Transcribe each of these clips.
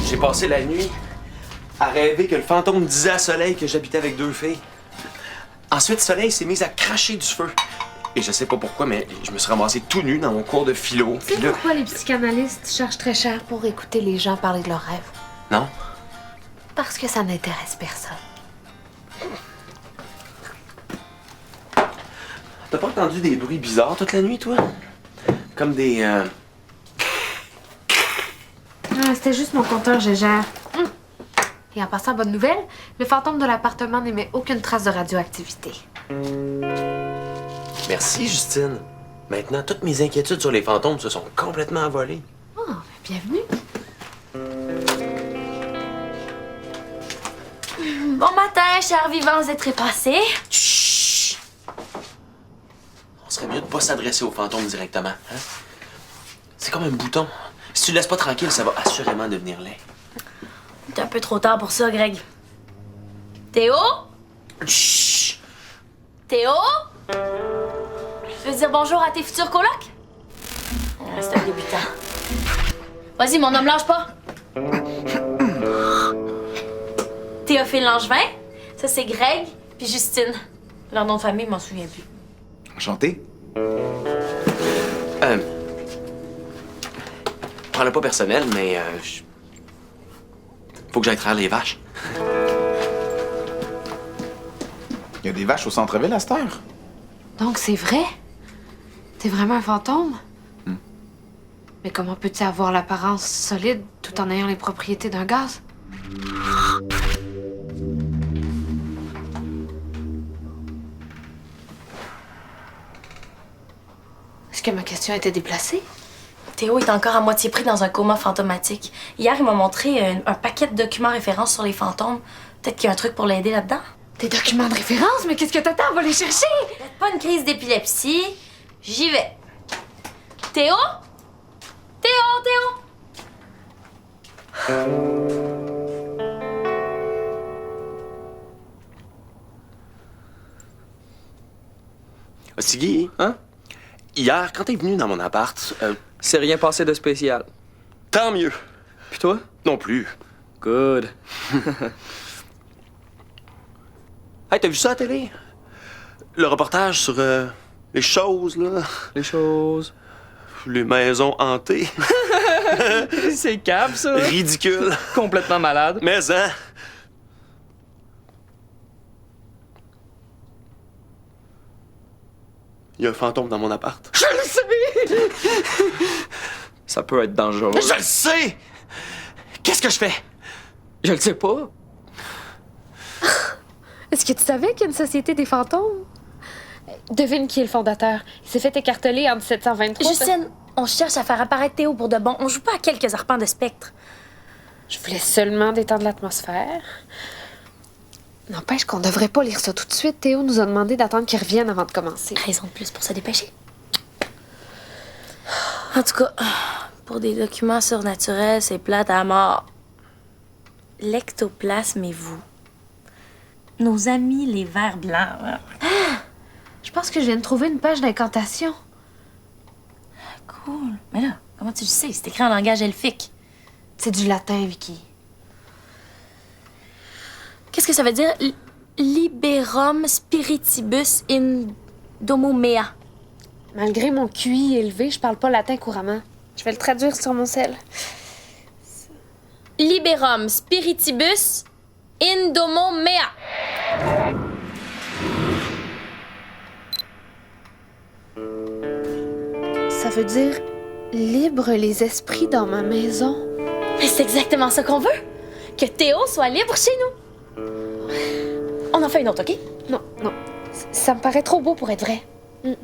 J'ai passé la nuit à rêver que le fantôme disait à Soleil que j'habitais avec 2 filles. Ensuite, Soleil s'est mise à cracher du feu. Et je sais pas pourquoi, mais je me suis ramassé tout nu dans mon cours de philo. Tu sais pourquoi les psychanalystes chargent très cher pour écouter les gens parler de leurs rêves? Non? Parce que ça n'intéresse personne. T'as pas entendu des bruits bizarres toute la nuit, toi? Comme des... Ah, c'était juste mon compteur Gégère. Et en passant, bonne nouvelle, le fantôme de l'appartement n'émet aucune trace de radioactivité. Merci, Justine. Maintenant, toutes mes inquiétudes sur les fantômes se sont complètement envolées. Oh, bienvenue. Bon matin, chers vivants et trépassés. Chut! On serait mieux de pas s'adresser aux fantômes directement, hein? C'est comme un bouton. Si tu le laisses pas tranquille, ça va assurément devenir laid. C'est un peu trop tard pour ça, Greg. Théo? Chut! Théo? Tu veux dire bonjour à tes futurs colocs? C'est un débutant. Vas-y, mon homme, lâche pas. Théophile Langevin, ça c'est Greg, puis Justine. Leur nom de famille, je m'en souviens plus. Enchanté. Prends-le pas personnel, mais faut que j'aille traire les vaches. Il y a des vaches au centre-ville à cette heure. Donc c'est vrai? T'es vraiment un fantôme? Mais comment peux-tu avoir l'apparence solide tout en ayant les propriétés d'un gaz? Est-ce que ma question était déplacée? Théo est encore à moitié pris dans un coma fantomatique. Hier, il m'a montré un paquet de documents références sur les fantômes. Peut-être qu'il y a un truc pour l'aider là-dedans. Des documents de référence? Mais qu'est-ce que t'attends? On va les chercher! Faites pas une crise d'épilepsie. J'y vais. Théo? Théo? Tiggy, hein? Hier, quand t'es venu dans mon appart, C'est rien passé de spécial. tant mieux. Puis toi? Non plus. Good. Hey, t'as vu ça à la télé? Le reportage sur les choses, là. Les choses. Les maisons hantées. C'est cap, ça. Ridicule. Complètement malade. Mais, hein? Il y a un fantôme dans mon appart. Je le sais! Ça peut être dangereux. Je le sais! Qu'est-ce que je fais? Je le sais pas. Est-ce que tu savais qu'il y a une société des fantômes? Devine qui est le fondateur. Il s'est fait écarteler en 1723. Justine, on cherche à faire apparaître Théo pour de bon. On joue pas à quelques arpents de spectre. Je voulais seulement détendre l'atmosphère. N'empêche qu'on devrait pas lire ça tout de suite. Théo nous a demandé d'attendre qu'il revienne avant de commencer. Raison de plus pour se dépêcher. En tout cas, pour des documents surnaturels, c'est plate à mort. L'ectoplasme et vous. Nos amis les vers blancs. Hein. Je pense que je viens de trouver une page d'incantation. Cool. Mais là, comment tu le sais? C'est écrit en langage elfique. C'est du latin, Vicky. Qu'est-ce que ça veut dire? Liberum spiritibus in domo mea. Malgré mon QI élevé, je parle pas latin couramment. Je vais le traduire sur mon sel. Liberum spiritibus in domo mea. Ça veut dire libre les esprits dans ma maison. Mais c'est exactement ça qu'on veut. Que Théo soit libre chez nous. On en fait une autre, OK? Non. Ça me paraît trop beau pour être vrai.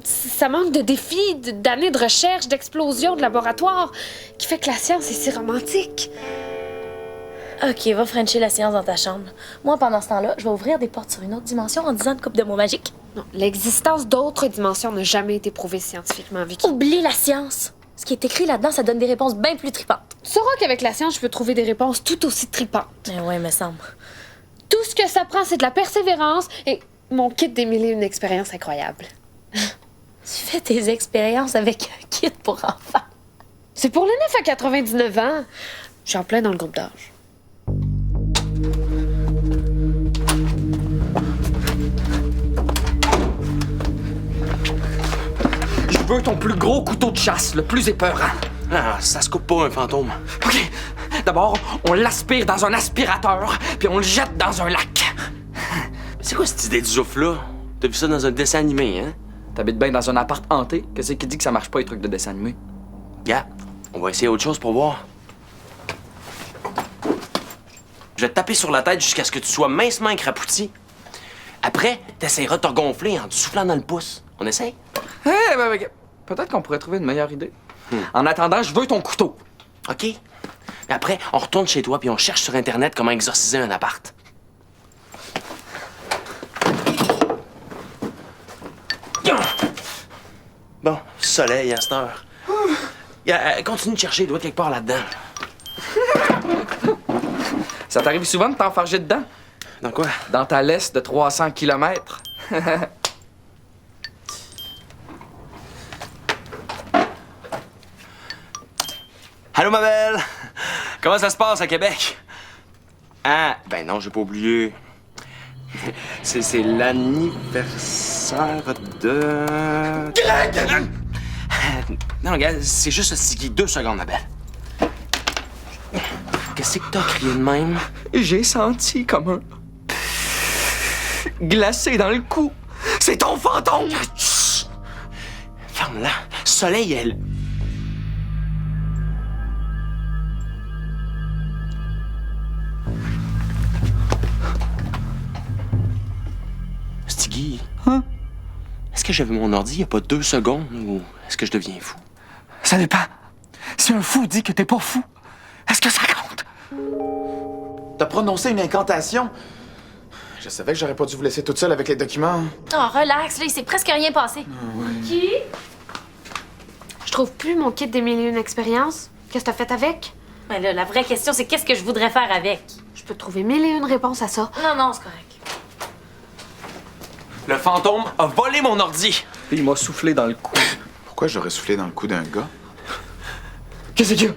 Ça manque de défis, d'années de recherche, d'explosions de laboratoire, qui fait que la science est si romantique. OK, va frencher la science dans ta chambre. Moi, pendant ce temps-là, je vais ouvrir des portes sur une autre dimension en disant une couple de mots magiques. Non, l'existence d'autres dimensions n'a jamais été prouvée scientifiquement, Vicky. Oublie la science. Ce qui est écrit là-dedans, ça donne des réponses bien plus tripantes. Tu sauras qu'avec la science, je peux trouver des réponses tout aussi tripantes. Ouais, me semble. Tout ce que ça prend, c'est de la persévérance et mon kit des mille et une expériences incroyables. Tu fais tes expériences avec un kit pour enfants. C'est pour le 9 à 99 ans. Je suis en plein dans le groupe d'âge. Je veux ton plus gros couteau de chasse, le plus épeurant. Ah, ça se coupe pas, un fantôme. OK. D'abord, on l'aspire dans un aspirateur, puis on le jette dans un lac. C'est quoi cette idée du zouf-là? T'as vu ça dans un dessin animé, hein? T'habites bien dans un appart hanté? Qu'est-ce qui dit que ça marche pas, les trucs de dessin animé? Gars, on va essayer autre chose pour voir. Je vais te taper sur la tête jusqu'à ce que tu sois mincement écrapouti. Après, t'essaieras de te gonfler en te soufflant dans le pouce. On essaye? Peut-être qu'on pourrait trouver une meilleure idée. En attendant, je veux ton couteau. OK. Mais après, on retourne chez toi puis on cherche sur Internet comment exorciser un appart. Bon, soleil à cette heure. Continue de chercher, il doit être quelque part là-dedans. Ça t'arrive souvent de t'enfarger dedans? Dans quoi? Dans ta laisse de 300 km? Allô, ma belle! Comment ça se passe à Québec? Ah, ben non, j'ai pas oublié. C'est l'anniversaire de... Greg! Non, gars, c'est juste Stiggy. 2 secondes, ma belle. Qu'est-ce que t'as crié de même? J'ai senti comme un... glacé dans le cou. C'est ton fantôme! Chut! Ferme-la. Soleil, elle... Stiggy. Hein? Est-ce que j'avais mon ordi il y a pas 2 secondes ou est-ce que je deviens fou? Ça dépend. Si un fou dit que t'es pas fou, est-ce que ça compte? T'as prononcé une incantation? Je savais que j'aurais pas dû vous laisser toute seule avec les documents. Oh, relax, là, il s'est presque rien passé. Qui? Je trouve plus mon kit des 1001 expériences. Qu'est-ce que t'as fait avec? Mais là, la vraie question, c'est qu'est-ce que je voudrais faire avec? Je peux te trouver 1001 réponses à ça. Non, non, c'est correct. Le fantôme a volé mon ordi. Puis il m'a soufflé dans le cou. Pourquoi j'aurais soufflé dans le cou d'un gars? Qu'est-ce qu'il y a?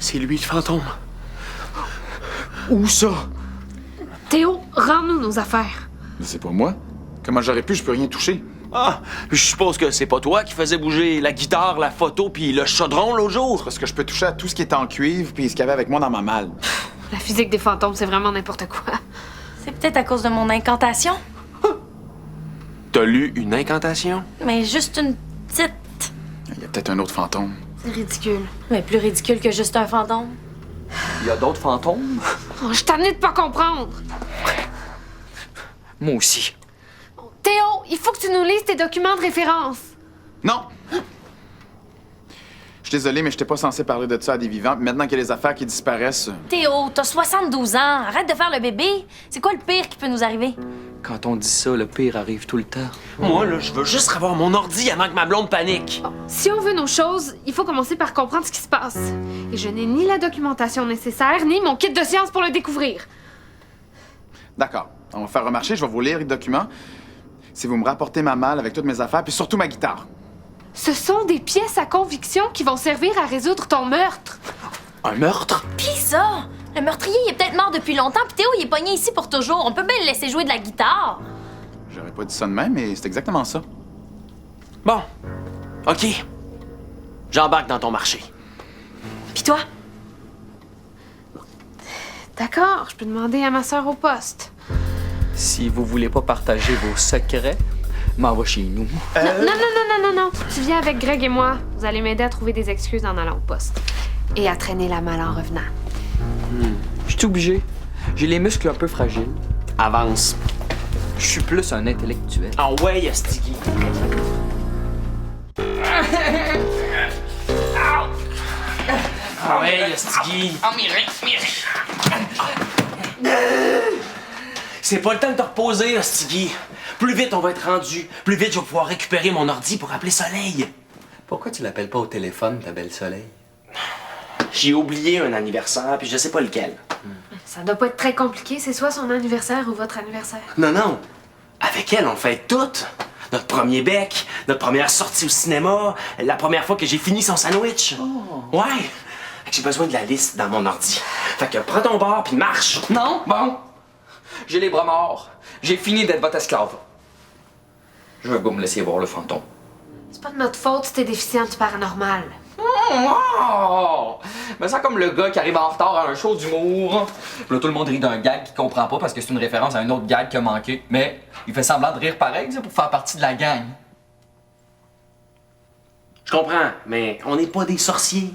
C'est lui, le fantôme. Où ça? Théo, rends-nous nos affaires. Mais c'est pas moi. Comment j'aurais pu? Je peux rien toucher. Ah, je suppose que c'est pas toi qui faisais bouger la guitare, la photo puis le chaudron l'autre jour. Parce que je peux toucher à tout ce qui est en cuivre puis ce qu'il y avait avec moi dans ma malle. La physique des fantômes, c'est vraiment n'importe quoi. C'est peut-être à cause de mon incantation, T'as lu une incantation? mais juste une petite. Il y a peut-être un autre fantôme. C'est ridicule. Mais plus ridicule que juste un fantôme. Il y a d'autres fantômes? Oh, je t'en ai de pas comprendre. Moi aussi. Théo, il faut que tu nous lises tes documents de référence. Non! Je suis désolé, mais je n'étais pas censé parler de ça à des vivants. Puis maintenant qu'il y a les affaires qui disparaissent... Théo, t'as 72 ans. Arrête de faire le bébé. C'est quoi le pire qui peut nous arriver? Quand on dit ça, le pire arrive tout le temps. Moi, là, je veux juste revoir mon ordi avant que ma blonde panique. Si on veut nos choses, il faut commencer par comprendre ce qui se passe. Et je n'ai ni la documentation nécessaire, ni mon kit de science pour le découvrir. D'accord. On va faire remarcher, je vais vous lire les documents. Si vous me rapportez ma malle avec toutes mes affaires, puis surtout ma guitare. Ce sont des pièces à conviction qui vont servir à résoudre ton meurtre. Un meurtre? Pis ça! Le meurtrier, il est peut-être mort depuis longtemps, pis Théo, il est pogné ici pour toujours. On peut bien le laisser jouer de la guitare. J'aurais pas dit ça de même, mais c'est exactement ça. Bon. OK. J'embarque dans ton marché. Pis toi? D'accord, je peux demander à ma sœur au poste. Si vous voulez pas partager vos secrets, m'en va chez nous. Non. Tu viens avec Greg et moi. Vous allez m'aider à trouver des excuses en allant au poste. Et à traîner la malle en revenant. Je suis obligé. J'ai les muscles un peu fragiles. Avance. Je suis plus un intellectuel. Ah ouais, Stiggy. Ah ouais, Stiggy. Oh, Mireille. C'est pas le temps de te reposer, Stiggy. Plus vite on va être rendu, plus vite je vais pouvoir récupérer mon ordi pour appeler Soleil. Pourquoi tu l'appelles pas au téléphone, ta belle Soleil? J'ai oublié un anniversaire, puis je sais pas lequel. Ça doit pas être très compliqué, c'est soit son anniversaire ou votre anniversaire. Non. Avec elle, on le fait toutes. Notre premier bec, notre première sortie au cinéma, la première fois que j'ai fini son sandwich. Ouais. J'ai besoin de la liste dans mon ordi. Fait que prends ton bar puis marche. Non? Bon. J'ai les bras morts. J'ai fini d'être votre esclave. Je veux pas me laisser voir le fantôme. C'est pas de notre faute si t'es déficiente du paranormal. Oh! Me sens comme le gars qui arrive en retard à un show d'humour. Puis là, tout le monde rit d'un gag qu'il comprend pas parce que c'est une référence à un autre gag qui a manqué. Mais il fait semblant de rire pareil, c'est pour faire partie de la gang. Je comprends, mais on n'est pas des sorciers.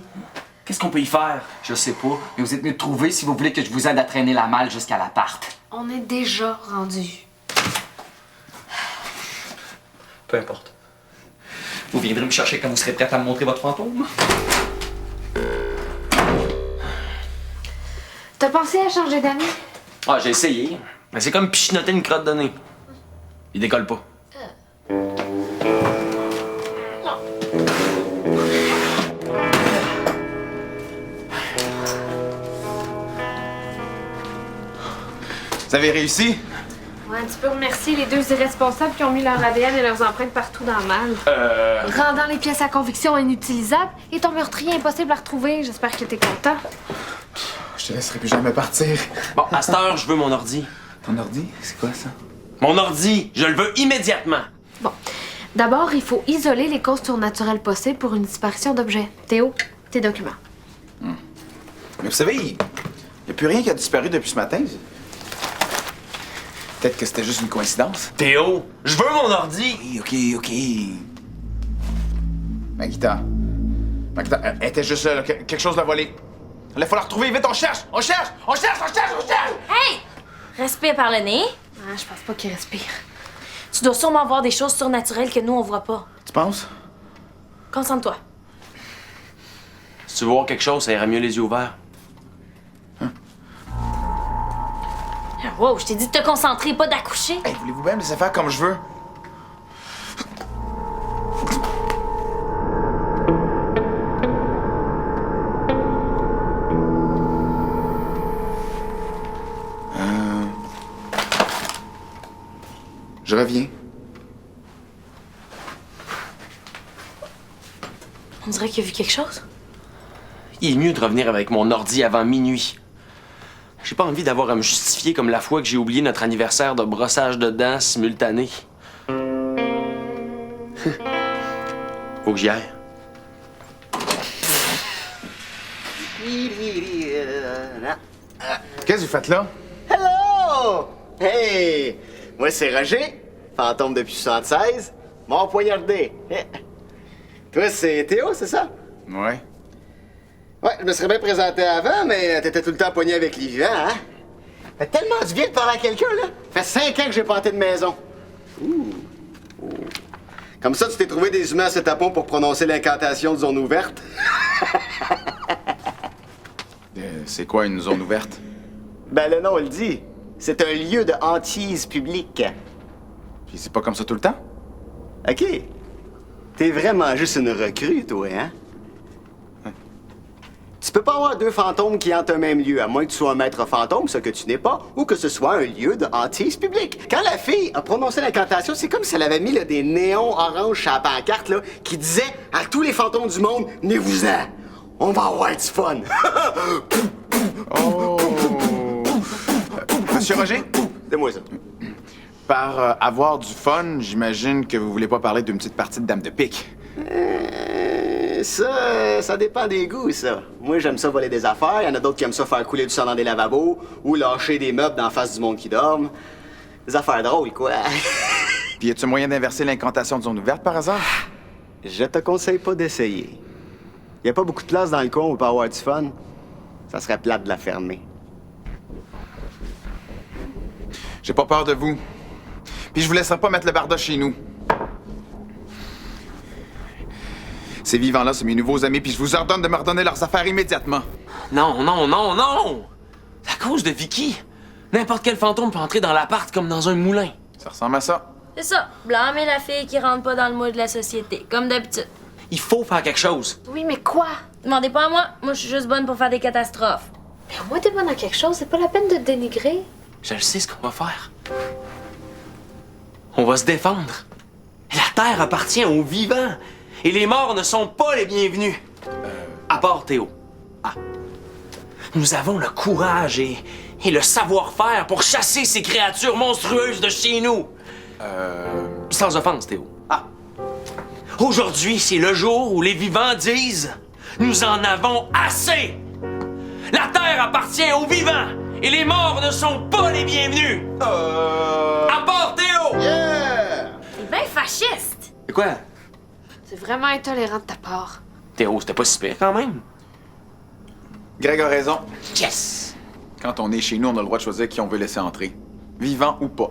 Qu'est-ce qu'on peut y faire? Je sais pas, mais vous êtes venu me trouver si vous voulez que je vous aide à traîner la malle jusqu'à l'appart. On est déjà rendu. Peu importe. Vous viendrez me chercher quand vous serez prête à me montrer votre fantôme? T'as pensé à changer d'amis? Ah, j'ai essayé. Mais c'est comme pichinoter une crotte de nez. Il décolle pas. Vous avez réussi? Ouais, tu peux remercier les deux irresponsables qui ont mis leur ADN et leurs empreintes partout dans le mal. Rendant les pièces à conviction inutilisables et ton meurtrier impossible à retrouver. J'espère que t'es content. Je te laisserai plus jamais partir. Bon, à cette heure, je veux mon ordi. Ton ordi? C'est quoi ça? Mon ordi! Je le veux immédiatement! Bon. D'abord, il faut isoler les causes surnaturelles possibles pour une disparition d'objets. Théo, tes documents. Mais vous savez, il n'y a plus rien qui a disparu depuis ce matin. Peut-être que c'était juste une coïncidence. Théo, je veux mon ordi! OK. Maguita, elle était juste là, quelque chose l'a volé. Il faut la retrouver, vite, on cherche! Hey! Respire par le nez. Ah, je pense pas qu'il respire. Tu dois sûrement voir des choses surnaturelles que nous, on voit pas. Tu penses? Concentre-toi. Si tu veux voir quelque chose, ça ira mieux les yeux ouverts. Wow, je t'ai dit de te concentrer, pas d'accoucher. Hey, voulez-vous bien me laisser faire comme je veux? Je reviens. On dirait qu'il a vu quelque chose. Il est mieux de revenir avec mon ordi avant minuit. J'ai pas envie d'avoir à me justifier comme la fois que j'ai oublié notre anniversaire de brossage de dents simultané. Faut que j'y aille. Qu'est-ce que vous faites là? Hello! Hey! Moi, c'est Roger, fantôme depuis 76, mort poignardé. Toi, c'est Théo, c'est ça? Ouais. Ouais, je me serais bien présenté avant, mais t'étais tout le temps pogné avec les vivants, hein? Fait tellement du bien de parler à quelqu'un, là. Fait 5 ans que j'ai planté de maison. Ouh. Comme ça, tu t'es trouvé des humains à ce tapon pour prononcer l'incantation de zone ouverte? C'est quoi une zone ouverte? Ben, le nom le dit. C'est un lieu de hantise publique. Puis c'est pas comme ça tout le temps? OK. T'es vraiment juste une recrue, toi, hein? Tu peux pas avoir deux fantômes qui hantent un même lieu, à moins que tu sois un maître fantôme, ce que tu n'es pas, ou que ce soit un lieu de hantise publique. Quand la fille a prononcé l'incantation, c'est comme si elle avait mis là, des néons orange sur la pancarte là, qui disaient à tous les fantômes du monde, venez-vous-en, on va avoir du fun. Oh! Monsieur Roger? C'est-moi ça. Par avoir du fun, j'imagine que vous voulez pas parler d'une petite partie de dame de pique. Ça dépend des goûts, ça. Moi, j'aime ça voler des affaires. Il y en a d'autres qui aiment ça faire couler du sang dans des lavabos ou lâcher des meubles dans la face du monde qui dorme. Des affaires drôles, quoi. Puis y a-tu moyen d'inverser l'incantation de zone ouverte par hasard? Je te conseille pas d'essayer. Y a pas beaucoup de place dans le coin où on peut avoir du fun. Ça serait plate de la fermer. J'ai pas peur de vous. Puis je vous laisserai pas mettre le barda chez nous. Ces vivants-là, c'est mes nouveaux amis, puis je vous ordonne de me redonner leurs affaires immédiatement. Non! C'est à cause de Vicky. N'importe quel fantôme peut entrer dans l'appart comme dans un moulin. Ça ressemble à ça. C'est ça, blâmer la fille qui rentre pas dans le moule de la société, comme d'habitude. Il faut faire quelque chose. Oui, mais quoi? Demandez pas à moi, moi je suis juste bonne pour faire des catastrophes. Mais au moins, t'es bonne à quelque chose, c'est pas la peine de te dénigrer. Je le sais ce qu'on va faire. On va se défendre. La Terre appartient aux vivants. Et les morts ne sont pas les bienvenus. À part Théo. Ah. Nous avons le courage et le savoir-faire pour chasser ces créatures monstrueuses de chez nous. Sans offense, Théo. Ah. Aujourd'hui, c'est le jour où les vivants disent « Nous en avons assez! » La Terre appartient aux vivants et les morts ne sont pas les bienvenus! À part Théo! Yeah! T'es bien fasciste! C'est quoi? C'est vraiment intolérant de ta part. Théo, c'était pas si pire quand même. Greg a raison. Yes! Quand on est chez nous, on a le droit de choisir qui on veut laisser entrer. Vivant ou pas.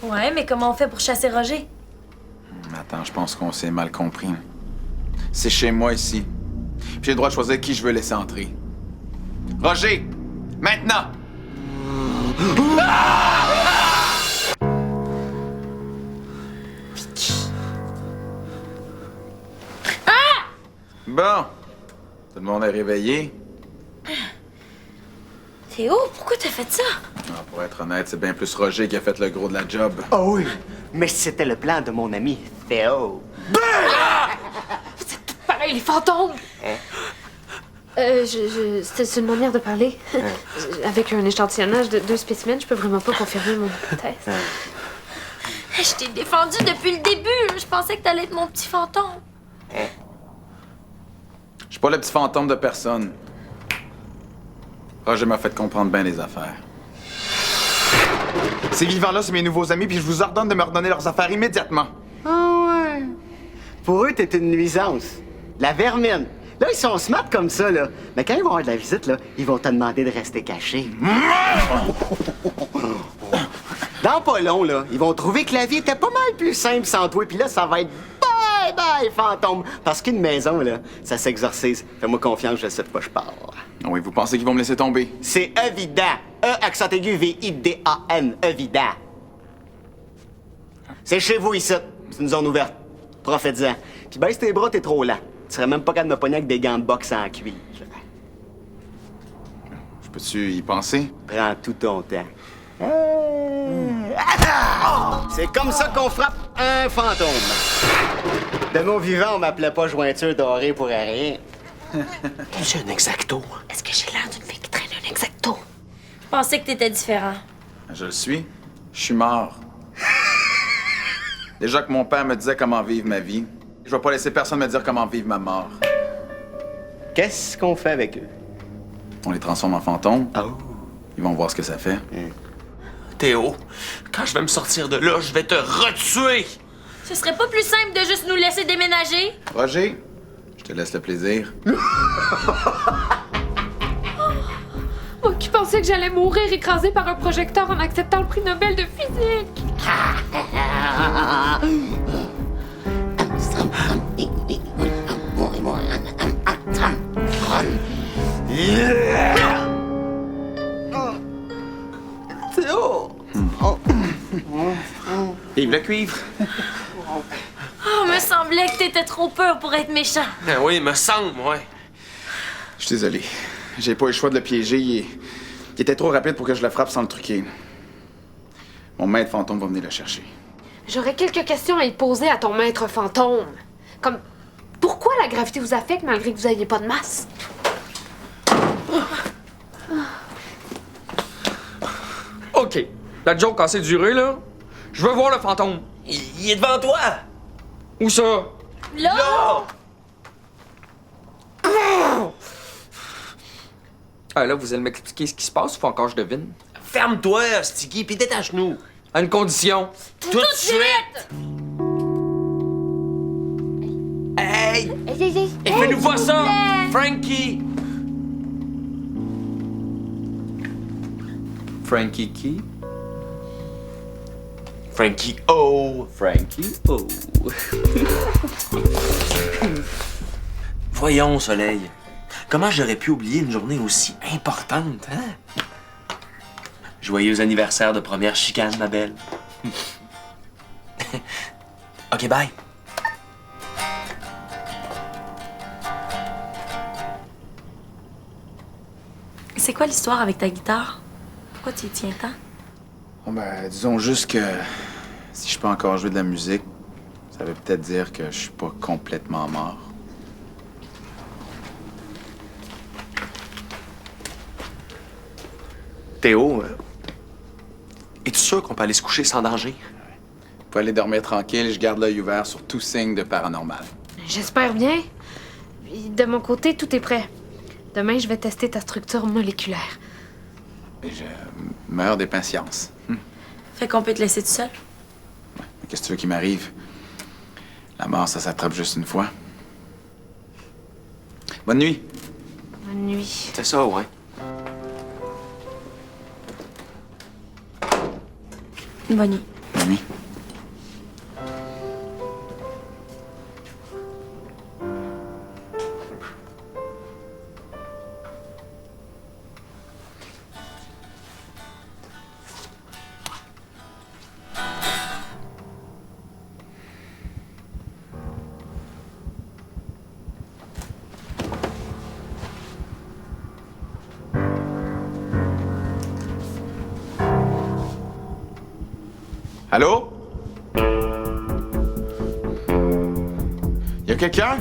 Ouais, mais comment on fait pour chasser Roger? Attends, je pense qu'on s'est mal compris. C'est chez moi ici. Puis j'ai le droit de choisir qui je veux laisser entrer. Roger! Maintenant! Bon. Tout le monde est réveillé. Théo, pourquoi t'as fait ça? Ah, pour être honnête, c'est bien plus Roger qui a fait le gros de la job. Oh oui, mais c'était le plan de mon ami Théo. Pareil, les fantômes! C'est une manière de parler. Avec un échantillonnage de 2 spécimens, je peux vraiment pas confirmer mon hypothèse. Je t'ai défendu depuis le début. Je pensais que t'allais être mon petit fantôme. Je suis pas le petit fantôme de personne. Roger m'a fait comprendre bien les affaires. Ces vivants-là, c'est mes nouveaux amis, puis je vous ordonne de me redonner leurs affaires immédiatement. Ah ouais. Pour eux, t'es une nuisance. La vermine. Là, ils sont smart comme ça, là. Mais quand ils vont avoir de la visite, là, ils vont te demander de rester caché. Dans pas long, là, ils vont trouver que la vie était pas mal plus simple sans toi, puis là, ça va être bye-bye, fantôme. Parce qu'une maison, là, ça s'exorcise. Fais-moi confiance, je sais de quoi je parle. Oui, vous pensez qu'ils vont me laisser tomber? C'est évident. Accent aigu, V-I-D-A-N, évident. C'est chez vous, ici. C'est une zone ouverte. Profite-en. Puis baisse tes bras, t'es trop lent. Tu serais même pas capable de me pogner avec des gants de boxe en cuir. Je peux-tu y penser? Prends tout ton temps. C'est comme ça qu'on frappe un fantôme. De mon vivant, on m'appelait pas jointure dorée pour rien. J'ai un exacto. Est-ce que j'ai l'air d'une fille qui traîne un exacto? Je pensais que t'étais différent. Je le suis. Je suis mort. Déjà que mon père me disait comment vivre ma vie, je vais pas laisser personne me dire comment vivre ma mort. Qu'est-ce qu'on fait avec eux? On les transforme en fantômes. Oh. Ils vont voir ce que ça fait. Théo, quand je vais me sortir de là, je vais te retuer! Ce serait pas plus simple de juste nous laisser déménager? Roger, je te laisse le plaisir. Moi qui pensais que j'allais mourir écrasée par un projecteur en acceptant le prix Nobel de physique! Théo! Vive le cuivre! Oh, me semblait que t'étais trop peur pour être méchant. Ben oui, me semble, ouais. Je suis désolé. J'ai pas eu le choix de le piéger. Il était trop rapide pour que je le frappe sans le truquer. Mon maître fantôme va venir le chercher. J'aurais quelques questions à y poser à ton maître fantôme. Comme, pourquoi la gravité vous affecte malgré que vous n'ayez pas de masse? OK. La joke a assez duré, là. Je veux voir le fantôme. Il est devant toi! Où ça? Là! Ah, là, vous allez m'expliquer ce qui se passe ou faut encore que je devine? Ferme-toi, Sticky, puis détache-nous! À une condition. Tout de suite! Hey! Fais-nous voir ça! Frankie! Frankie qui? Frankie O! Frankie O. Voyons, Soleil. Comment j'aurais pu oublier une journée aussi importante, hein? Joyeux anniversaire de première chicane, ma belle. OK, bye. C'est quoi l'histoire avec ta guitare? Pourquoi tu y tiens tant? Bon, ben, disons juste que si je peux encore jouer de la musique, ça veut peut-être dire que je suis pas complètement mort. Théo, es-tu sûr qu'on peut aller se coucher sans danger? Vous pouvez aller dormir tranquille, je garde l'œil ouvert sur tout signe de paranormal. J'espère bien. Puis, de mon côté, tout est prêt. Demain, je vais tester ta structure moléculaire. Et je meurs d'impatience. Fait qu'on peut te laisser tout seul. Qu'est-ce que tu veux qui m'arrive? La mort, ça s'attrape juste une fois. Bonne nuit. Bonne nuit. C'est ça, ouais. Bonne nuit. Bonne nuit. Allô? Y a quelqu'un?